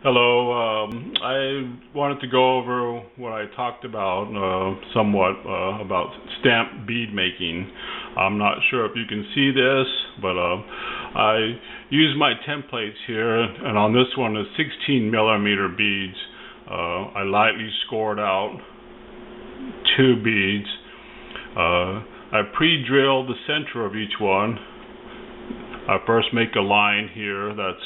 Hello. I wanted to go over what I talked about somewhat about stamp bead making. I'm not sure if you can see this, but I use my templates here, and on this one is 16 millimeter beads. I lightly scored out 2 beads. I pre-drilled the center of each one. I first make a line here that's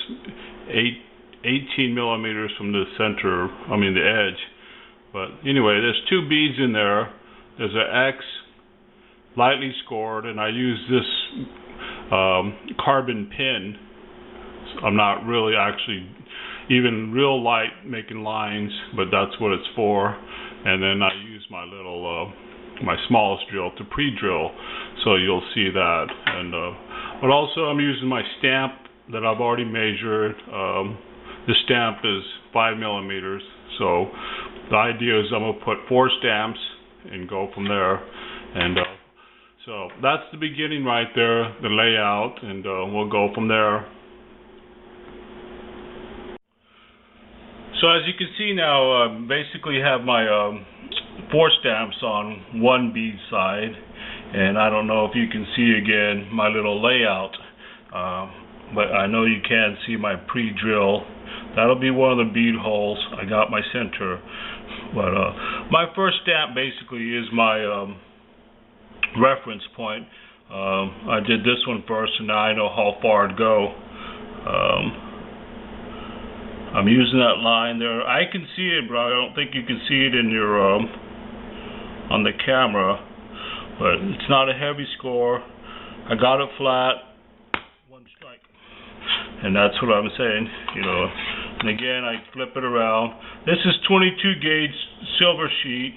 18 millimeters from the center, the edge. But anyway, there's 2 beads in there. There's an X, lightly scored, and I use this carbon pin. I'm not really actually even real light making lines, but that's what it's for. And then I use my little, my smallest drill to pre-drill, so you'll see that. And but also I'm using my stamp that I've already measured. The stamp is 5 millimeters, so the idea is I'm going to put 4 stamps and go from there. And so that's the beginning right there, the layout, and we'll go from there. So as you can see now, basically have my 4 stamps on one bead side, and I don't know if you can see again my little layout, but I know you can see my pre-drill. That'll be one of the bead holes. I got my center, but my first stamp basically is my reference point. I did this one first, and now I know how far to go. I'm using that line there. I can see it, but I don't think you can see it in your on the camera. But it's not a heavy score. I got it flat, 1 strike, and that's what I'm saying, you know. And again, I flip it around. This is 22 gauge silver sheet.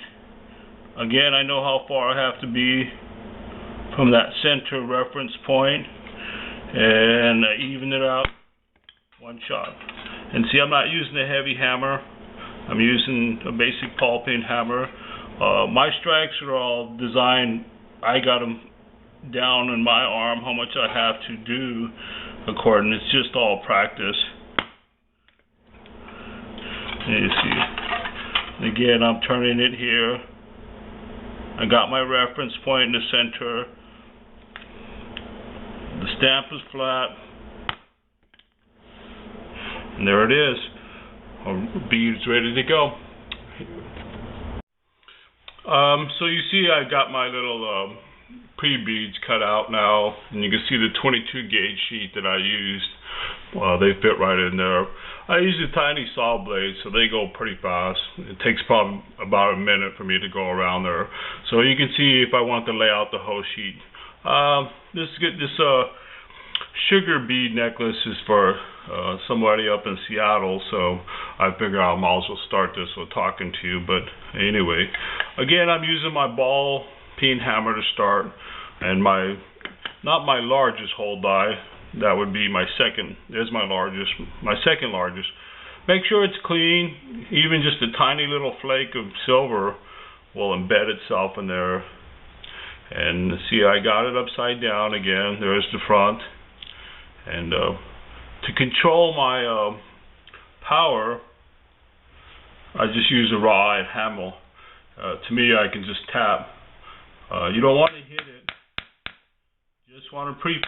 Again, I know how far I have to be from that center reference point, and I even it out, 1 shot. And see, I'm not using a heavy hammer. I'm using a basic ball peen hammer. My strikes are all designed. I got them down in my arm how much I have to do according. It's just all practice. And you see, again, I'm turning it here. I got my reference point in the center. The stamp is flat. And there it is. Our bead's ready to go. So you see I got my little pre-beads cut out now, and you can see the 22 gauge sheet that I used. They fit right in there. I use a tiny saw blade, so they go pretty fast. It takes probably about a minute for me to go around there. So you can see if I want to lay out the whole sheet. This sugar bead necklace is for somebody up in Seattle, so I figure I might as well start this with talking to you. But anyway, again, I'm using my ball peen hammer to start, and not my largest hole die. That would be my second. There's my second largest. Make sure it's clean. Even just a tiny little flake of silver will embed itself in there. And see, I got it upside down again. There's the front. And to control my power, I just use a rawhide hammer. To me, I can just tap. You don't want to hit it. You just want to preform it.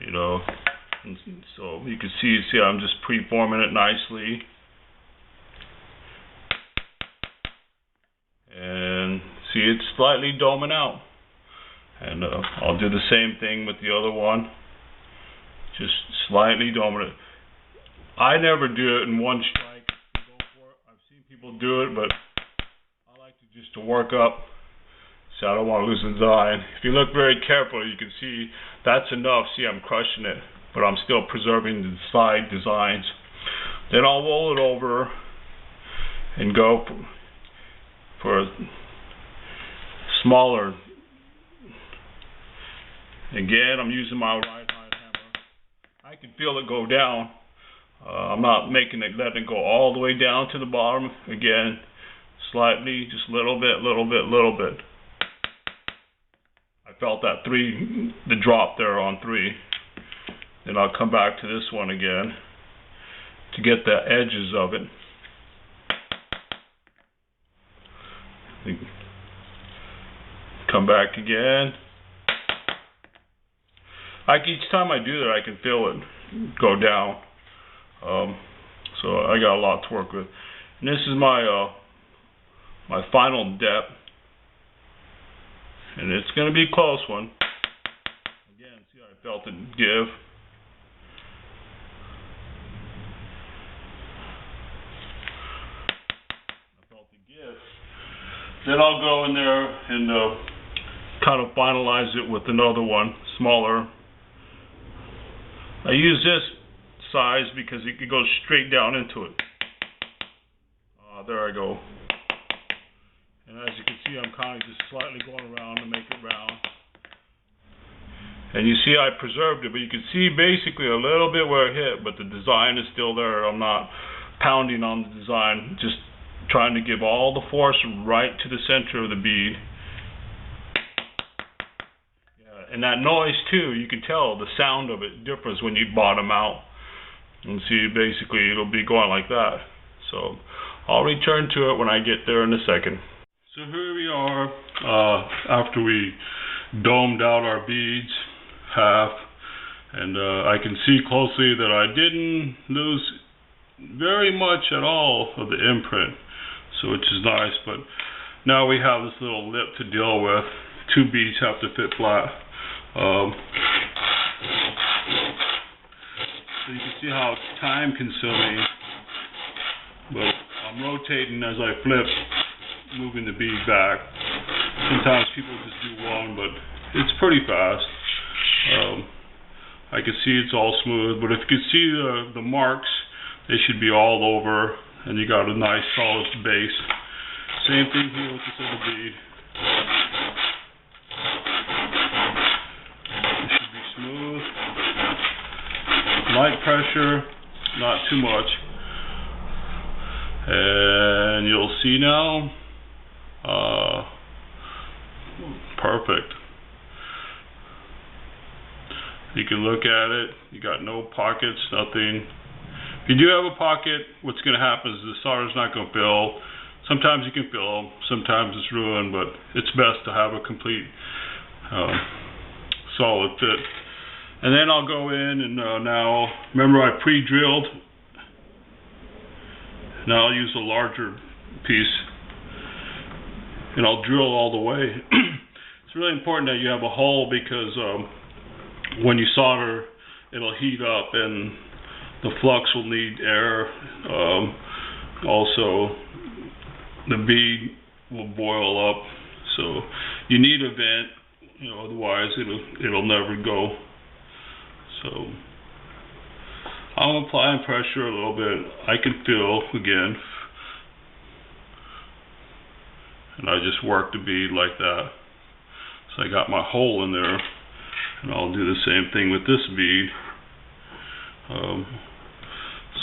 You know, and so you can see I'm just preforming it nicely. And see, it's slightly doming out. And I'll do the same thing with the other one. Just slightly doming it. I never do it in 1 strike. Go for it. I've seen people do it, but I like to work up, so I don't want to lose the design. If you look very carefully, you can see that's enough. See, I'm crushing it, but I'm still preserving the side designs. Then I'll roll it over and go for a smaller. Again, I'm using my right hand hammer. I can feel it go down. I'm not letting it go all the way down to the bottom. Again, slightly, just a little bit. I felt that the drop there on 3. Then I'll come back to this one again. to get the edges of it. Come back again. Each time I do that, I can feel it go down. So I got a lot to work with. And this is my my final depth, and it's going to be a close one. Again, see how I felt it give. Then I'll go in there and kind of finalize it with another one, smaller. I use this size because it could go straight down into it. There I go. And as you can see, I'm kind of just slightly going around to make it round. And you see I preserved it, but you can see basically a little bit where it hit, but the design is still there. I'm not pounding on the design, just trying to give all the force right to the center of the bead. Yeah, and that noise too, you can tell the sound of it differs when you bottom out. And see, basically it'll be going like that. So I'll return to it when I get there in a second. So here we are after we domed out our beads half, and I can see closely that I didn't lose very much at all of the imprint, so which is nice. But now we have this little lip to deal with. 2 beads have to fit flat. So you can see how it's time consuming, but I'm rotating as I flip, moving the bead back. Sometimes people just do one, but it's pretty fast. I can see it's all smooth, but if you can see the marks, they should be all over, and you got a nice solid base. Same thing here with this other bead. It should be smooth, light pressure, not too much, and you'll see now. Perfect. You can look at it. You got no pockets, nothing. If you do have a pocket, what's going to happen is the solder's not going to fill. Sometimes you can fill, sometimes it's ruined, but it's best to have a complete solid fit. And then I'll go in and now, remember I pre-drilled. Now I'll use a larger piece and I'll drill all the way. It's really important that you have a hole because when you solder, it'll heat up and the flux will need air. Also, the bead will boil up, so you need a vent, otherwise it'll never go. So I'm applying pressure a little bit. I can feel again, and I just work the bead like that. So I got my hole in there, and I'll do the same thing with this bead.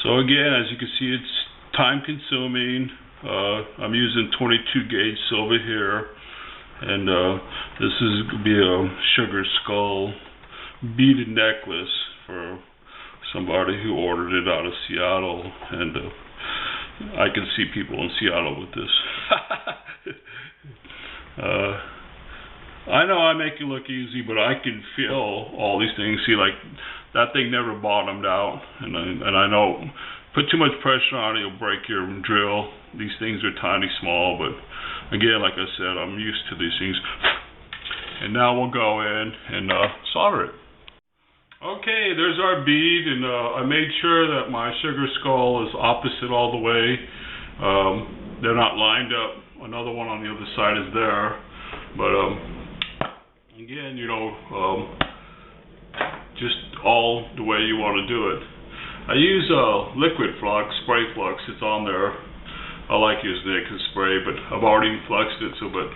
So again, as you can see, it's time consuming. I'm using 22 gauge silver here, and this is going to be a sugar skull beaded necklace for somebody who ordered it out of Seattle, and I can see people in Seattle with this. I know I make it look easy, but I can feel all these things. See, like that thing never bottomed out, and I know put too much pressure on it, you'll break your drill. These things are tiny, small, but again, like I said, I'm used to these things. And now we'll go in and solder it. Okay, there's our bead, and I made sure that my sugar skull is opposite all the way. They're not lined up. Another one on the other side is there, but again, just all the way you want to do it. I use liquid flux, spray flux. It's on there. I like using it because spray, but I've already fluxed it, but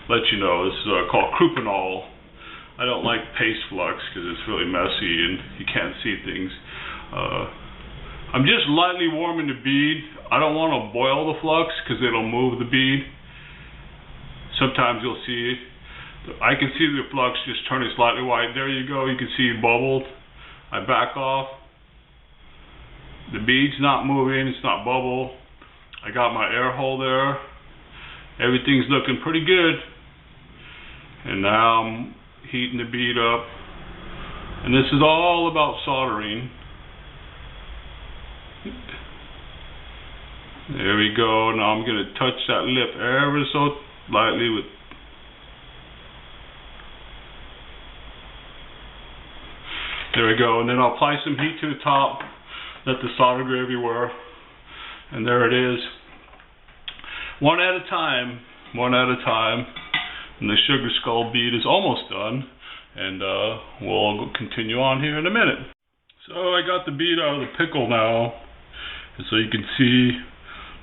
let you know, this is called Crouponol. I don't like paste flux because it's really messy and you can't see things. I'm just lightly warming the bead. I don't want to boil the flux because it'll move the bead. Sometimes you'll see, I can see the flux just turning slightly white. There you go, you can see it bubbled. I back off. The bead's not moving, it's not bubble. I got my air hole there. Everything's looking pretty good. And now I'm heating the bead up. And this is all about soldering. There we go. Now I'm going to touch that lip ever so lightly with. There we go. And then I'll apply some heat to the top. Let the solder go everywhere. And there it is. One at a time. One at a time. And the sugar skull bead is almost done. And we'll continue on here in a minute. So I got the bead out of the pickle now. And so you can see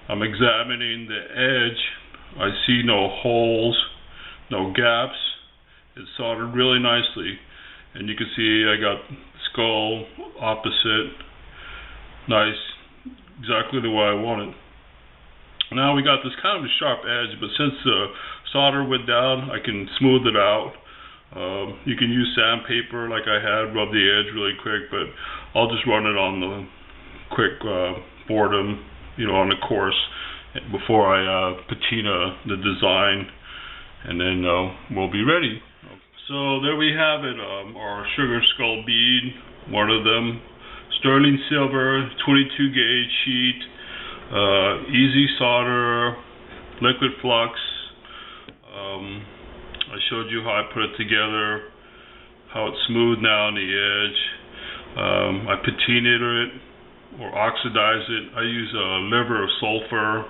I'm examining the edge. I see no holes, no gaps. It's soldered really nicely. And you can see I got skull opposite. Nice. Exactly the way I want it. Now we got this kind of a sharp edge, but since the solder went down, I can smooth it out. You can use sandpaper like I had, rub the edge really quick, but I'll just run it on the quick boredom, on the course before I patina the design, and then we'll be ready. So there we have it, our sugar skull bead, one of them, sterling silver, 22 gauge sheet, easy solder, liquid flux. I showed you how I put it together, how it's smooth now on the edge. I patinaed it or oxidize it. I use a liver of sulfur.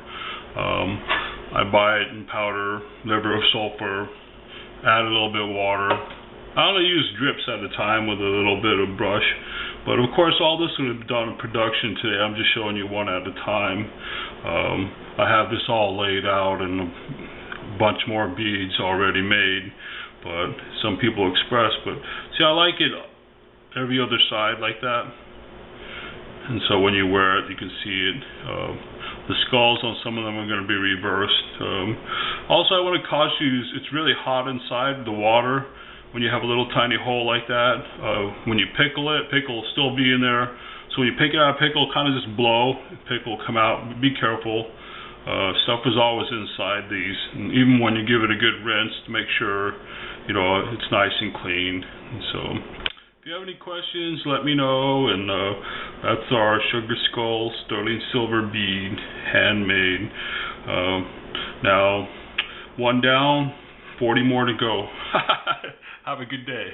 I buy it in powder, liver of sulfur, add a little bit of water. I only use drips at a time with a little bit of brush. But of course all this is going to be done in production today. I'm just showing you one at a time. I have this all laid out and a bunch more beads already made. But some people express, but see, I like it every other side like that. And so when you wear it, you can see it. The skulls on some of them are going to be reversed. Also, I want to caution you, it's really hot inside the water when you have a little tiny hole like that. When you pickle it, pickle will still be in there. So when you pick it out of pickle, kind of just blow. Pickle will come out. Be careful. Stuff is always inside these. And even when you give it a good rinse to make sure, it's nice and clean. And so if you have any questions, let me know. And that's our sugar skull sterling silver bead, handmade. Now, one down, 40 more to go. Have a good day.